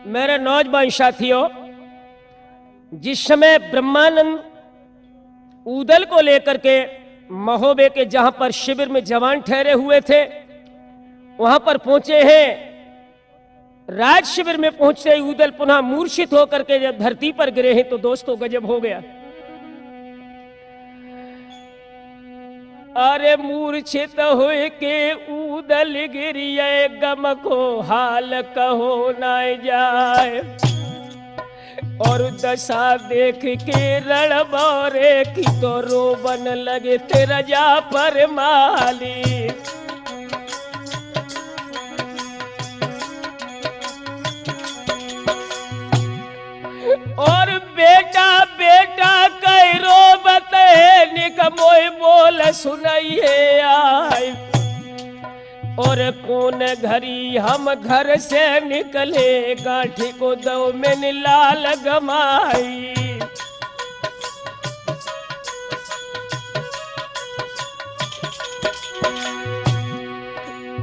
मेरे नौजवान साथियों, जिस समय ब्रह्मानंद ऊदल को लेकर के महोबे के जहां पर शिविर में जवान ठहरे हुए थे वहां पर पहुंचे हैं। राज शिविर में पहुंचते ही ऊदल पुनः मूर्छित होकर के जब धरती पर गिरे हैं तो दोस्तों गजब हो गया। अरे मूर्छित हुए के ऊदल गिरिए, गम को हाल कहो न जाए। और दशा देख के रणबौरे की तो रोबन लगे तेरा जा पर माली। और बेटा बेटा कई रोबत निकमोय बोल सुनाइए आए। और कौन घड़ी हम घर से निकले, गांठी को दो में लाल गमाई।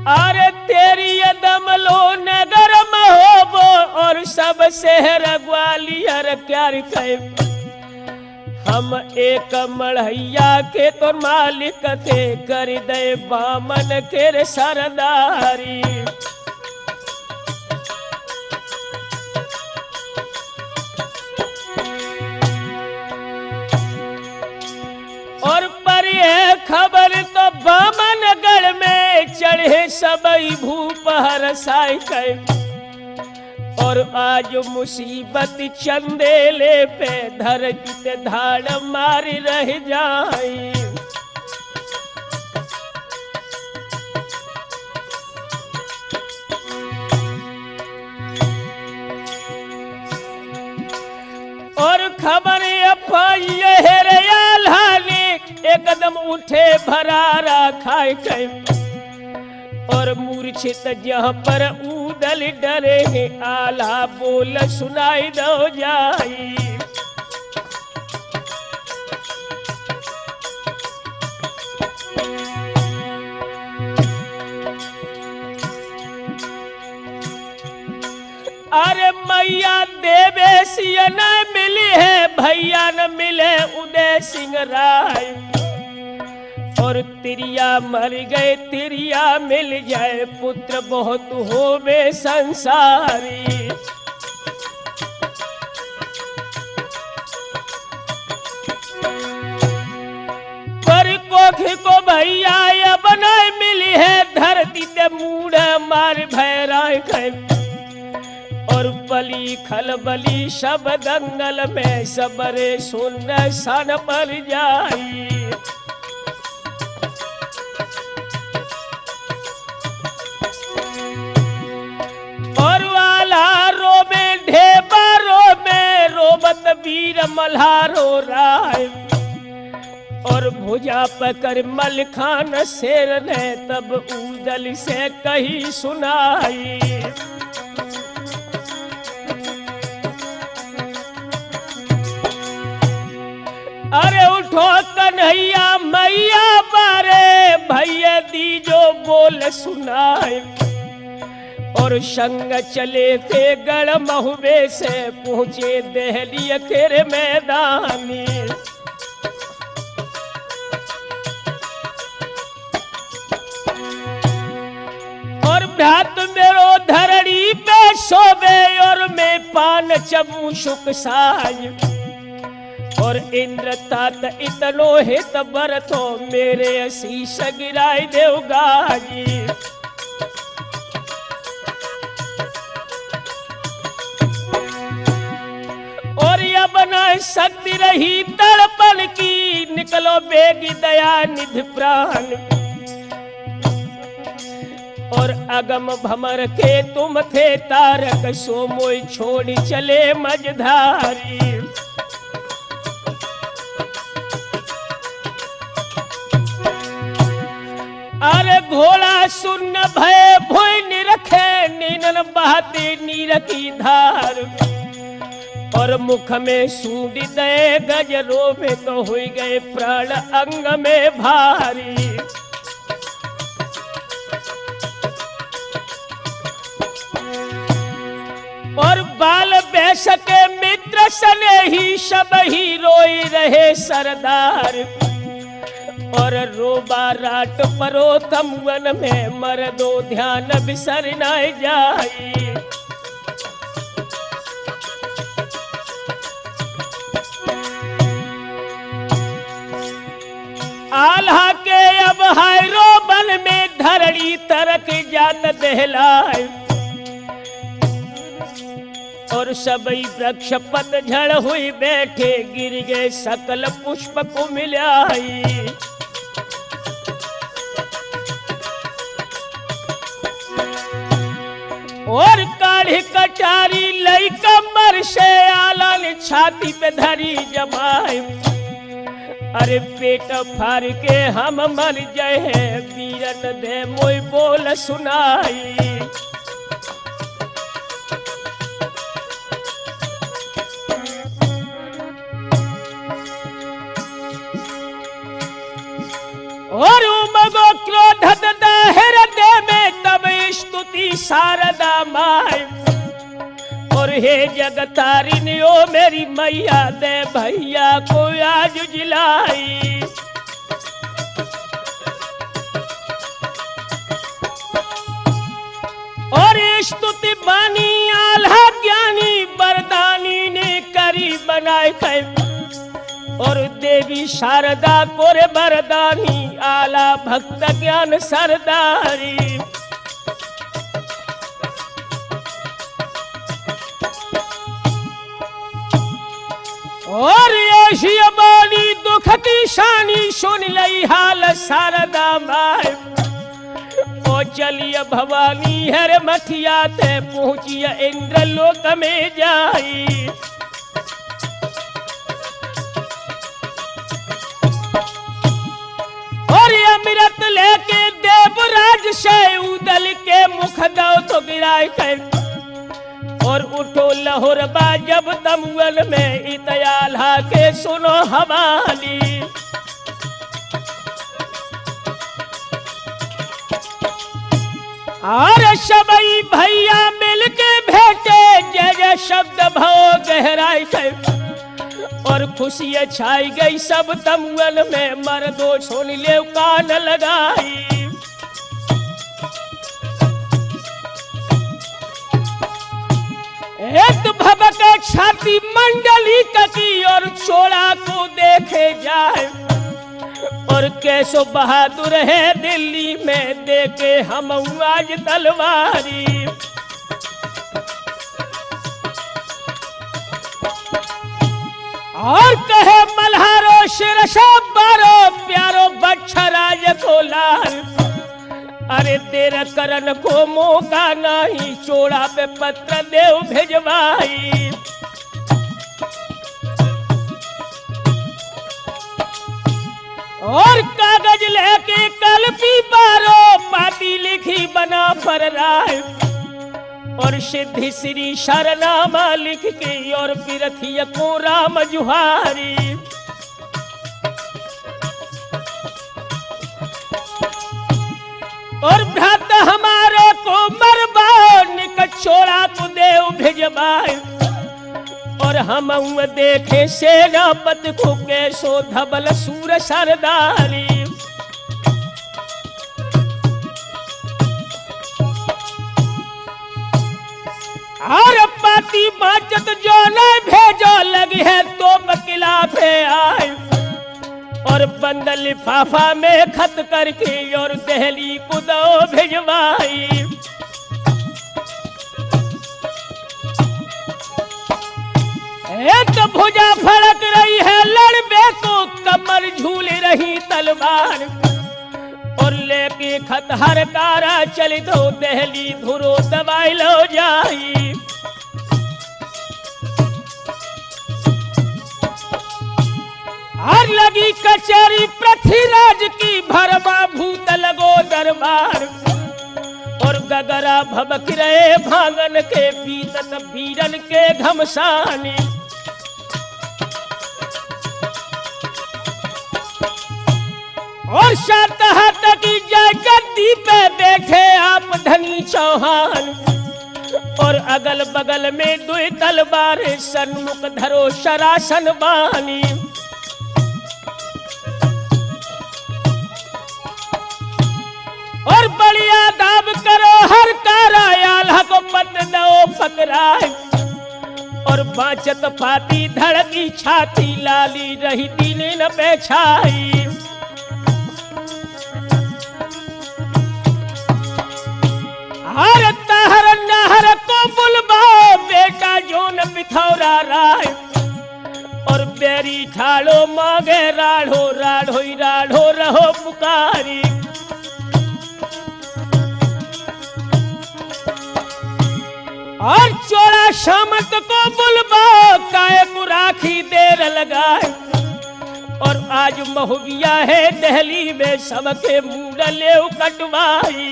अरे तेरी यदम लो नगर महोबो और सब शहर ग्वालियर क्या कहे। हम एक मढ़ैया के तो मालिक थे, कर दे बामन के सरदारी। और पर यह खबर तो बामनगढ़ में चढ़े सबई भूप हरसाई कहे। और आज मुसीबत चंदेले पे धरती ते धाड़ मारी रह जाई। और खबर एकदम उठे भरारा खाए खाए। और मूर्छित जहाँ पर ऊदल डरे हैं, आला बोल सुनाई दो जाई। अरे मैया देवे सिया न मिली है, भैया न मिले उदय सिंह राय। और तिरिया मर गए तिरिया मिल जाए, पुत्र बहुत होवे संसारी। पर कोख को भैया अब नहीं मिली है, धरती ते मूड मार भैराय गए। और बली खलबली सब दंगल में सबरे सुन सन पर जाई। रोबत वीर मल्हारो राय। और भुजा पकड़ मलखान शेर ने तब ऊदल से कही सुनाई। अरे उठो कन्हैया मैया बारे, भैया दीजो बोल सुनाए। और संग चले थे गढ़ महुबे से, पहुंचे दहली के मैदानी। और भ्रात मेरो धरणी पे शोभे, और मैं पान चबू सुख साज। और इंद्र तात इतनो हित बरतो, मेरे असीस गिराई देव गाजी। बना शक्ति रही तड़पन की, निकलो बेगी दया निधि प्राण। और अगम भमर के तुम थे तारक, सो मोई छोड़ चले मझधारी। अरे घोड़ा सुन्न भय भोई निरखे, नीनन बहाती नीर की धार। और मुख में सूंड दे गजरों में तो हुई गए प्राण अंग में भारी। और बाल बैस के मित्र सने ही सब ही रोई रहे सरदार। और रोबा राट परो तमवन में मरदो ध्यान बिसर न जाई। आल्हा के अब हाय रोबन में धरड़ी तरक जात दहलाए। और सबई वृक्ष पतझड़ हुई बैठे गिर गए सकल पुष्प को मिलाई। और काढ़ी कटारी लई कमर से आलन छाती पे धरी जमाए। अरे पेट फाड़ के हम मर जाए वीरन दे मोई बोल सुनाई। और उमगो क्रोधत दाहिर दे में तब स्तुति शारदा माय। और हे जगतारिणी ओ मेरी मैया दे भैया को आज जिलाई। और स्तुति बानी आल्हा ज्ञानी वरदानी ने करी बनाए कै। और देवी शारदा कोरे वरदानी आला भक्त ज्ञान सरदारी। और ऐसी बानी दुख की शानी सुन लई हाल शारदा माय। ओ चलिए भवानी हर मठिया ते पहुंचिए इंद्र लोक में जाई। और अमृत लेके देवराज से उदल के मुख दो तो गिराए कर। और उठो लहोर जब तमुअल में इतयाला के सुनो हवाली। और सबई भैया मिल के भेटे जय जय शब्द भाव गहराई थे। और खुशी छाई गई सब तमुअल में मर्दो सुन ले कान लगाई। एक भबक छाती मंडली की और चोड़ा को देखे जाए। और कैसो बहादुर है दिल्ली में देखे हम आज तलवारी। और कहे मल्हारो शिरसा बारो प्यारो बच्छराज को लाल। अरे तेरा करन को मौका नहीं चोड़ा पे पत्र देव भेजवाई। और कागज लेके कल भी बारो पाती लिखी बना पर राय। और सिद्धि श्री शरनामा लिख के और पिरथिय को राम जुहारी। और भ्रात हमारे को मरबा निकट छोड़ा को देव भिजवाए। और हम देखे सेनापति को कैसो धबल सूर सरदारी। और पाती बाचत जो न भेजो लगी है तो बकिला पे आए। और बंद लिफाफा में खत करके और दहली को दो भिजवाई। एक भुजा फड़क रही है लड़बे को कमर झूल रही तलवार। और लेके खत हर कारा चल दो दहली धुरो दबाई लो जाई। और लगी कचहरी पृथ्वीराज की भरमा भूत लगो दरबार। और गगरा भबक रहे भांगन के बीतत वीरन के घमसानी। और शातहत की जय गद्दी पे बैठे आप धनी चौहान। और अगल बगल में दुई तलवार सन्मुख धरो शरासन बानी। और बड़िया दाब करो हर कारायाल को पत दो पकड़ाए। और बाचत फाती धड़की छाती लाली रही दीने न पेछाई। हर तहर नहर को बुलबा बेटा जोन पिथौरा राय। और बेरी ठाड़ो मांगे राढ़ो राढ़ो राढ़ो रहो पुकारी। और चोड़ा शामत को बुलबा काय को राखी देर लगाए। और आज महुगिया है दहली में सबके मुंह ले कटवाई।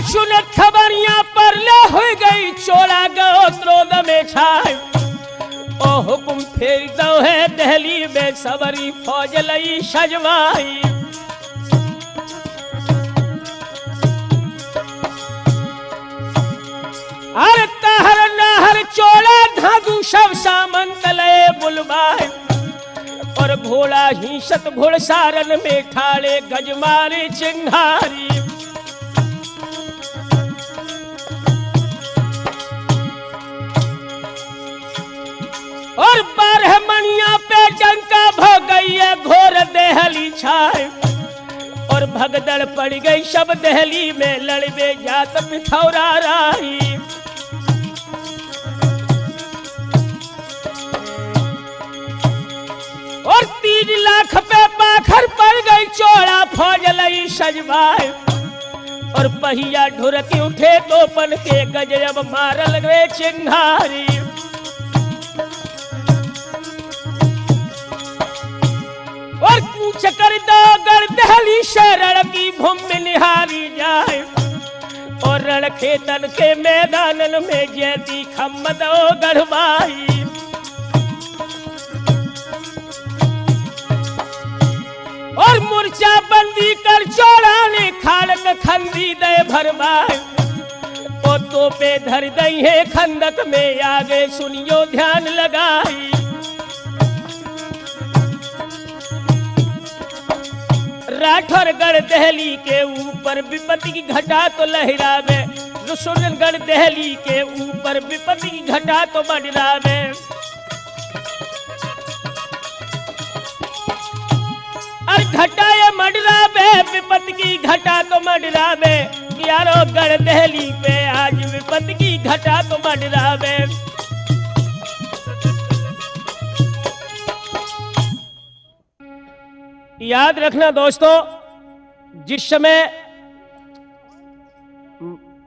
सुनत खबरियां पर ले हो गई चोड़ा गो क्रोध में छाए। ओ हुकुम फेर दो है दहली में सबरी फौज लई सजवाई। हर तहर नहर चोड़ा धादु सब सामंत लय बुलवाए। और घोड़ा हिंसत घोड़सारन में ठाड़े गजमारे चिंगारी। और बारह मनिया पे जंका भ गई है घोर देहली छाए। और भगदड़ पड़ गई सब दहली में लड़बे जात पिथौरा राही। और 3 लाख पे पाखर पड़ गई चोड़ा फौज लई सजवाए। और पहिया ढुरकी उठे तोपन के गजब मारल गए चिंगारी। और कूच कर दो गढ़ दहली शरण की भूमि निहारी जाए। और रण खेतन के मैदानन में जैती खम्मदो गढ़वाई। और मूर्छा बंदी कर चोड़ा ने खाड़क खंदी दे भरवाए। ओ तो पे धर दई है खंदक में आगे सुनियो ध्यान लगाई। राठौरगढ़ दहली के ऊपर विपत्ति की घटा तो लहरावे। रुसुलगढ़ दहली के ऊपर विपत्ति की घटा तो मंडरावे। और घटाए मंडरावे विपत्ति की घटा तो मंडरावे। यारो गढ़ दहली पे आज विपत्ति की घटा तो मंडरावे। याद रखना दोस्तों, जिस समय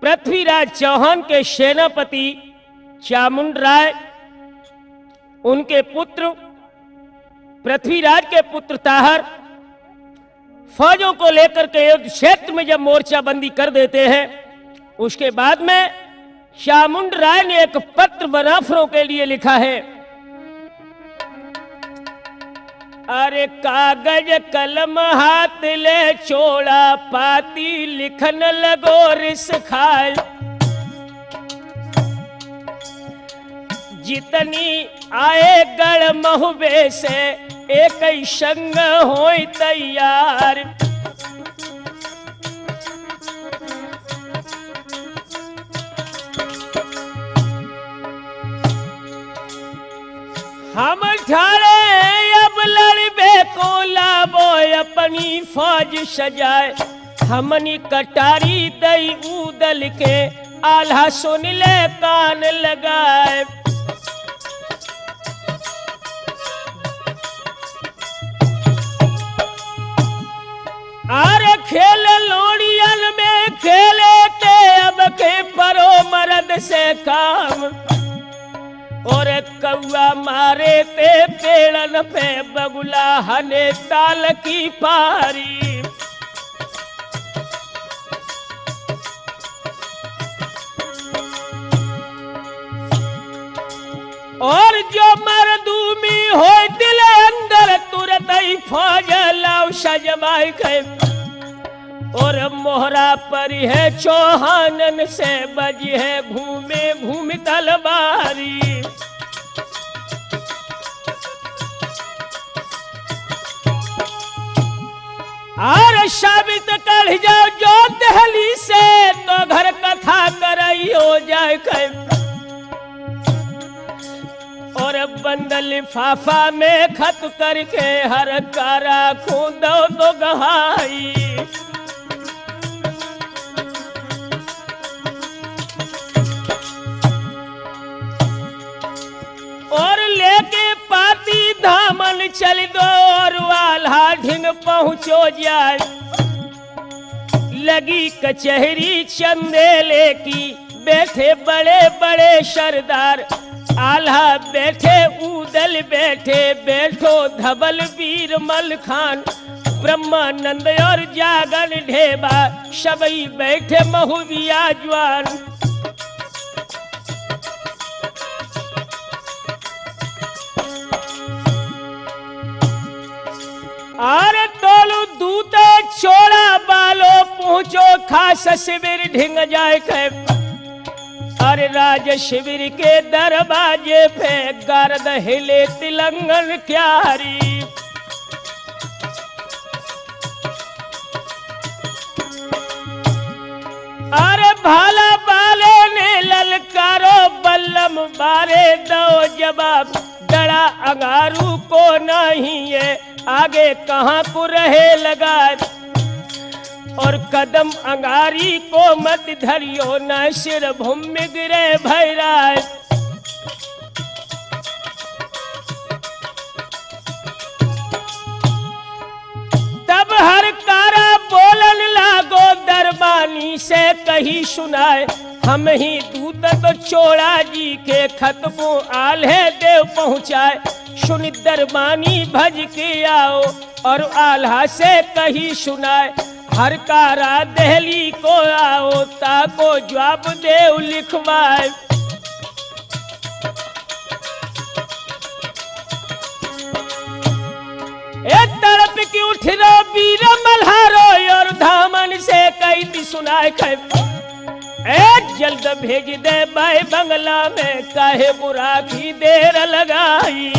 पृथ्वीराज चौहान के सेनापति चामुंड राय, उनके पुत्र पृथ्वीराज के पुत्र ताहर फौजों को लेकर के युद्ध क्षेत्र में जब मोर्चाबंदी कर देते हैं, उसके बाद में चामुंड राय ने एक पत्र बनाफरों के लिए लिखा है। अरे कागज कलम हाथ ले चोड़ा पाती लिखन लगो रिस खाल। जितनी आए गढ़ महुबे से एक ही संग होई तैयार। हम ठाड़े अब लड़बे को लाबो अपनी फौज सजाए। हमनी कटारी दई उदल के आल्हा सुन ले कान लगाए। अरे खेल लोड़ियन में खेले ते अब के परो मर्द से काम। और कौआ मारे ते पेड़न पे बगुला हने ताल की पारी। और जो मरदूमी हो दिल अंदर तुरंत ही फौज लाओ सजवाई के। और मोहरा पर है चौहानन से बजी है घूमे घूम तलवारी। और साबित कर जाओ जो दहली से तो घर कथा करई हो जाए कर। और बंदल लिफाफा में खत करके हर कारा खूंदो तो गहाई। और लेके पाती धामन चल दो और वाला ढिंग पहुंचो जाए। लगी कचहरी चंदेले की बैठे बड़े बड़े सरदार। आल्हा बैठे उदल बैठे बैठो धबल बीरमल खान। ब्रह्मानंद और जागन ढेबा सबई बैठे महुबिया जवान। और तोलू दूत छोड़ा बालो पहुंचो खास शिविर ढिंग जाए के। अरे राज शिविर के दरवाजे पे गर्द हिले तिलंगन क्यारी। अरे भाला बाले ने ललकारो बल्लम बारे दो जवाब। डरा अंगारू को नहीं है आगे कहाँ को रहे लगा। और कदम अंगारी को मत धरियो न सिर भूमि गिरे भैराज। तब हर कारा बोलन लागो दरबानी से कही सुनाए। हम ही दूत तो चोड़ा जी के खतबो आल्हे देव पहुँचाए। सुन दरबानी भज के आओ और आल्हा से कही सुनाए। हर कारा दहली को आओ ताको जवाब देव लिखवाए। एक तरफ की उठ रो वीर मल्हारो और धामन से कही भी सुनाए। जल्द भेज दे बाई बंगला में काहे बुरा की देर लगाई।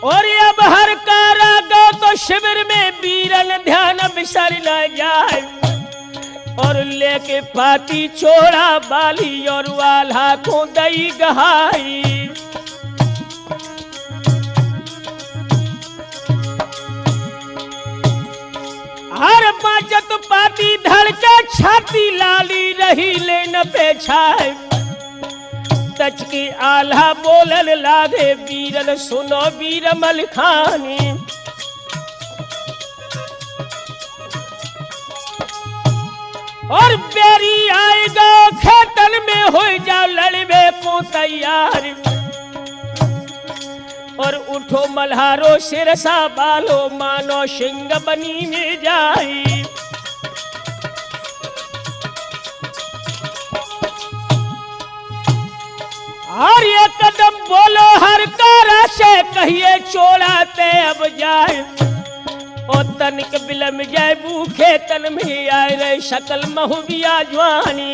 और अब हर कारा गो तो शिविर में वीरन ध्यान बिसर न जाए। और लेके पाती छोड़ा बाली और वाला को दई गहाई। हर बाजत पाती धड़के छाती लाली रही ले न पेछाए। तच की आल्हा बोलन लागे वीरन सुनो बीरमल खानी। और बेरी आएगा खेतन में हो जाओ लड़बे को तैयार। और उठो मल्हारो सिरसा बालो मानो सिंह बनी में जाई। और ये कदम बोलो हर कारा से कहिए चोड़ाते अब जाए। और तनिक बिलम जाए भूखे तन में आए रे शकल महुबिया जवानी।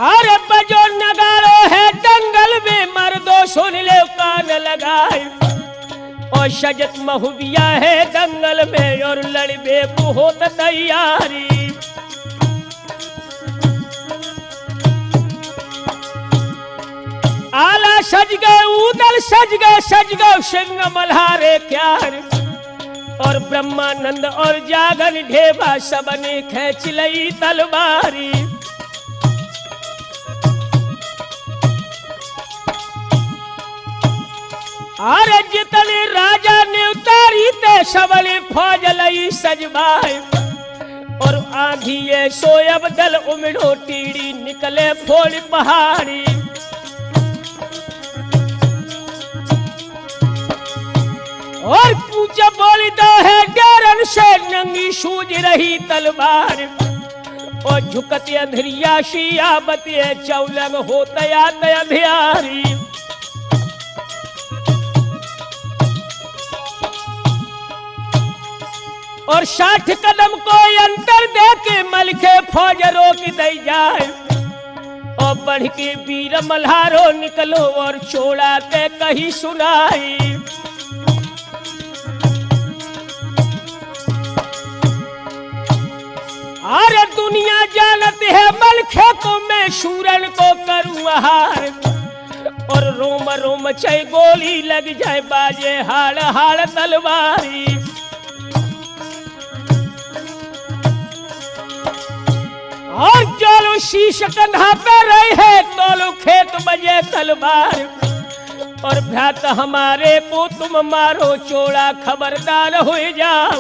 अरे बजो नगारो है दंगल में मर्दो सुन ले कान लगाए। और शजत महुबिया है दंगल में और लड़बे को होत तैयारी। आला सज गए उदल सज गए सिंह मल्हारे क्यार। और ब्रह्मानंद और जागन ढेबा सबने खींच लई तलवारी। अरे जितने राजा ने उतारी ते सबने फौज लई सजवाए। और आंधी ये सोयब दल उमड़ो टीड़ी निकले फोड़ पहाड़ी। और पूछा बोली दो है डेरन से नंगी सूझ रही तलवार। और झुकत अंधरिया शिया बतिए चौलंग होतया अंधियारी। और 60 कदम को अंतर दे के मलखे फौज रोक दे जाए और बढ़ के वीर मल्हारो निकलो और छोड़ा के कहीं सुनाई। अरे दुनिया जानते है मलखे को मैं शूरन को करूं हार और रोम रोम चय गोली लग जाए बाजे हाड़ हाड़ तलवारी। और जोलो शीश कंधा पे रहे है तोलो खेत बजे तलवार और भ्रात हमारे को तुम मारो चोड़ा खबरदार हो जाओ।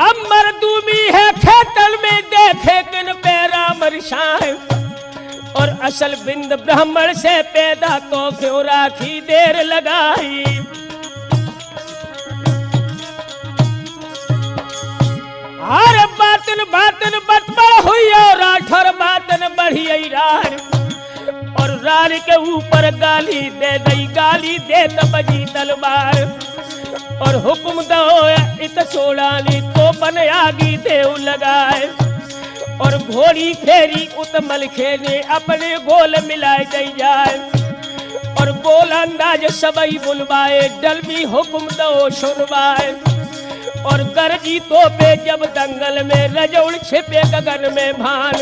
अब मरदूमी है खेतल में देखे किन पैरा मरशाए और असल बिंद ब्राह्मण से पैदा तो क्यों राखी देर लगाई। हर बातन बातन बतबड़ हुई और आठर बातन बढ़ी रार और रार के ऊपर गाली दे दई गाली दे तबजी तलवार और हुक्म दो इत चोड़ानी तो बन आगी देव लगाए और घोड़ी फेरी उतमल खेने अपने गोल मिलाए दई जाए और गोल अंदाज सबई बुलवाए डलबी हुक्म दो सुनवाए और गरजी तो पे जब दंगल में रजौड़ छिपे गगन में भान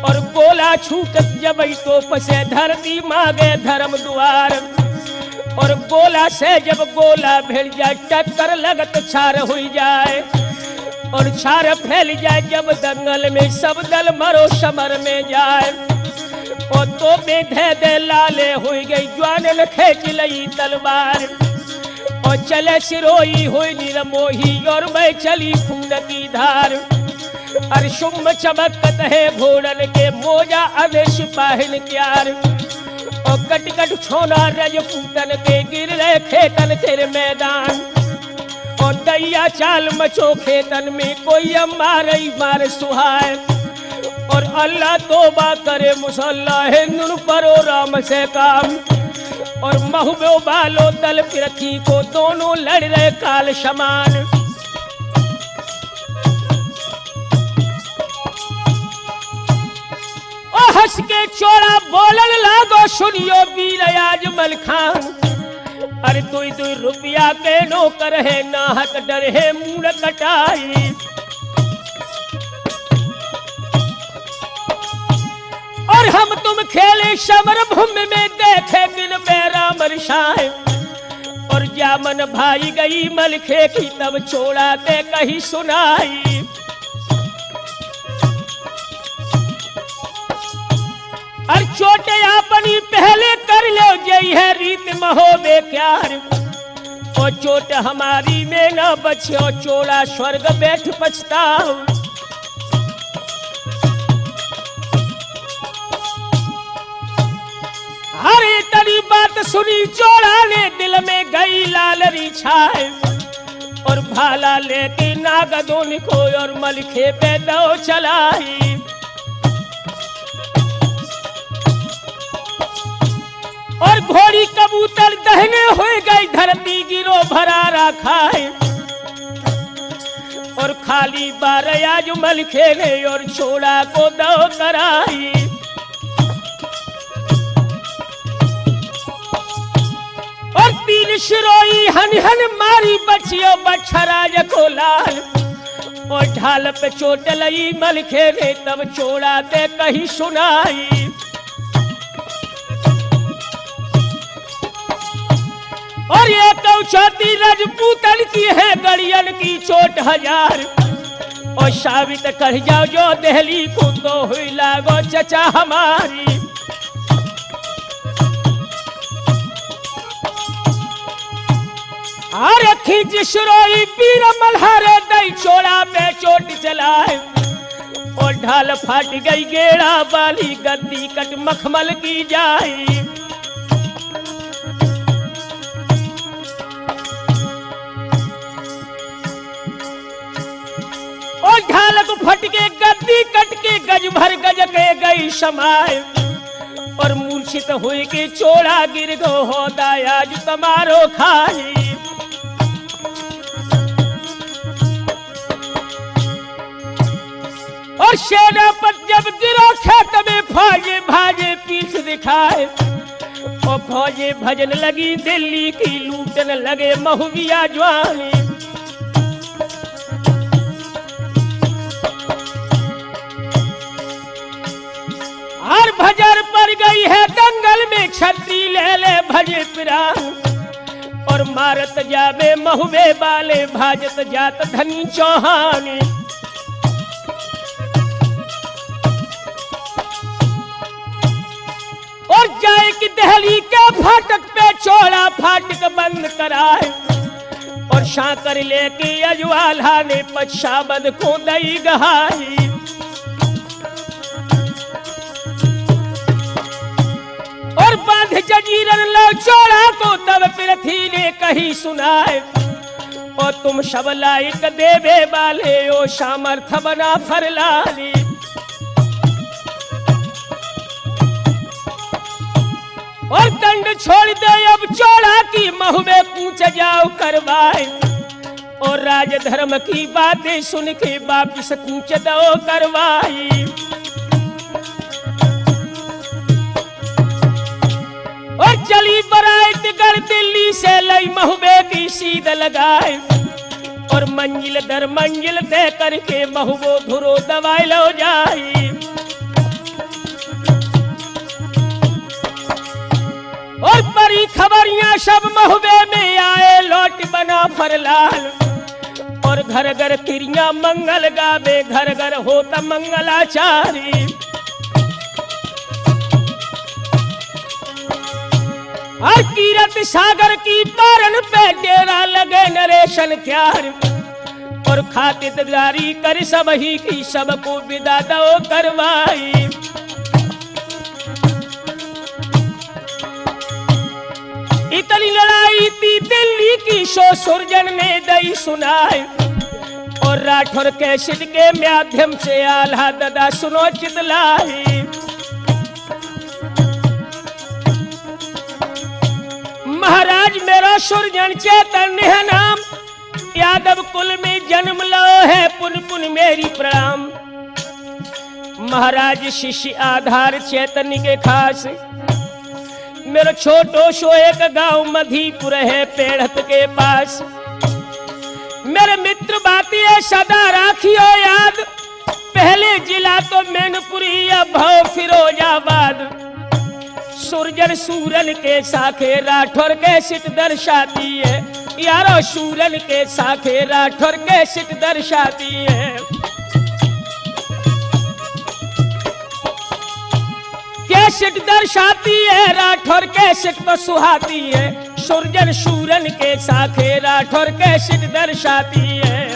और गोला छूटत जब तोप से धरती मांगे धर्म द्वार और गोला से जब गोला भिड़ जाए टक्कर लगत छार हो जाए और छार फैल जाए जब दंगल में सब दल मरो समर में जाए और तोपे धे दे लाले हो गई ज्वानन खेच लई तलवार और चले सिरोई हुई निरमोही और मैं चली खून की धार अरे शुम चमकत है घोड़न के मोजा अदेश पाहिन क्यार और कट कट छोना रजपूतन के गिर रहे खेतन तेरे मैदान और दैया चाल मचो खेतन में कोई मारई मार सुहाए और अल्लाह तोबा करे मुसल्ला है नुर परो राम से काम और महबो बालो दल पृथ्वी को दोनों लड़ रहे काल समान। ओ हंस के चोड़ा बोलन लागो सुनियो वीर आजमल खान अरे तुई तुई रुपया के नौकर है नाहक डर है मुंह कटाई और हम तुम खेले समर भूमि में देखे बिन पैरा मरशाए और जामन भाई गई मलखे की तब छोड़ा ते कहीं सुनाई। और छोटे अपनी पहले कर लो जई है रीत महोबे क्यार और चोट हमारी में न बचियो चोड़ा स्वर्ग बैठ पछताओ। हरे तरी बात सुनी चोड़ा ने दिल में गई लालरी छाए और भाला लेके नागदोन को और मलखे पे दो चलाई और घोड़ी कबूतर दहने हो गई धरती गिरो भरारा खाए और खाली बारया जो मलखे ने और छोड़ा को दो कराई और 3 शिरोई हन हन मारी बचियो बछराज को लाल और ढाल पे चोट लई मलखे ने तब छोड़ा ते कहीं सुनाई और ये कौछाती राजपूतन की है गड़ियन की चोट 1000 और साबित कर जाओ जो दहली को तो हुई लागो चचा हमारी अरे खींच शिरोई पीर मल्हारे दई चोड़ा पे चोट चलाए और ढाल फाट गई गेड़ा वाली गद्दी कट मखमल की जाई हाथ फट के गद्दी कट के गज भर गज के गई समाय और मूर्छित हुई के चोड़ा गिर गो हो दाया जो तुम्हारो खाई। और सेनापति जब गिरो खेत में फौजे भाजे पीठ दिखाए और फौजे भजन लगी दिल्ली की लूटन लगे महुविया ज्वानी। और भजर पड़ गई है दंगल में छतरी ले ले भजे पिरान और मारत जावे महुबे बाले भाजत जात धनी चौहानी। और जाए कि दहली के फाटक पे चौड़ा फाटक बंद कराए और शाकर लेके अजवाला ने पच्छाबद को दई गहाई। और बांध जजीरन लो चौड़ा को तब पृथ्वी ने कही सुनाए और तुम सब लायक देवे वाले ओ सामर्थ बना फरलाली। और दंड छोड़ दे अब चौड़ा की महुबे पूछ जाओ करवाए और राजधर्म की बातें सुन के वापिस कूच दो करवाई। और चली बरात गढ़ दिल्ली से लई महुबे की सीध लगाए और मंजिल दर मंजिल दे करके महुबो धुरो दवाई लो जाई। और परी खबरियां सब महुबे में आए लौट बना फरलाल और घर घर तिरियां मंगल गावे घर घर होता मंगलाचारी। और कीरत सागर की पारन पे डेरा लगे नरेशन क्यार और खातिरदारी कर सब ही की सबको विदा दो करवाई। इतनी लड़ाई थी दिल्ली की शो सुरजन ने दई सुनाए और राठौर कैसेट के माध्यम से आल्हा दादा सुनो चितलाई। महाराज मेरा सुरजन चैतन्य है नाम यादव कुल में जन्म लो है पुन पुन मेरी प्रणाम। महाराज शिष्य आधार चैतन्य के खास मेरा छोटो सो एक गांव मधीपुर है पेड़त के पास। मेरे मित्र बातें सदा राखियो याद पहले जिला तो मैनपुरी अब भाव फिरोजाबाद। सुरजन सूरन के साखे राठौर के सिट दर्शाती है यारो सूरन के साखे राठौर के सिट दर्शाती है। कैसेट दर्शाती है राठौर कैसेट तो सुहाती है सुरजन सूरन के साखे राठौर कैसेट दर्शाती है।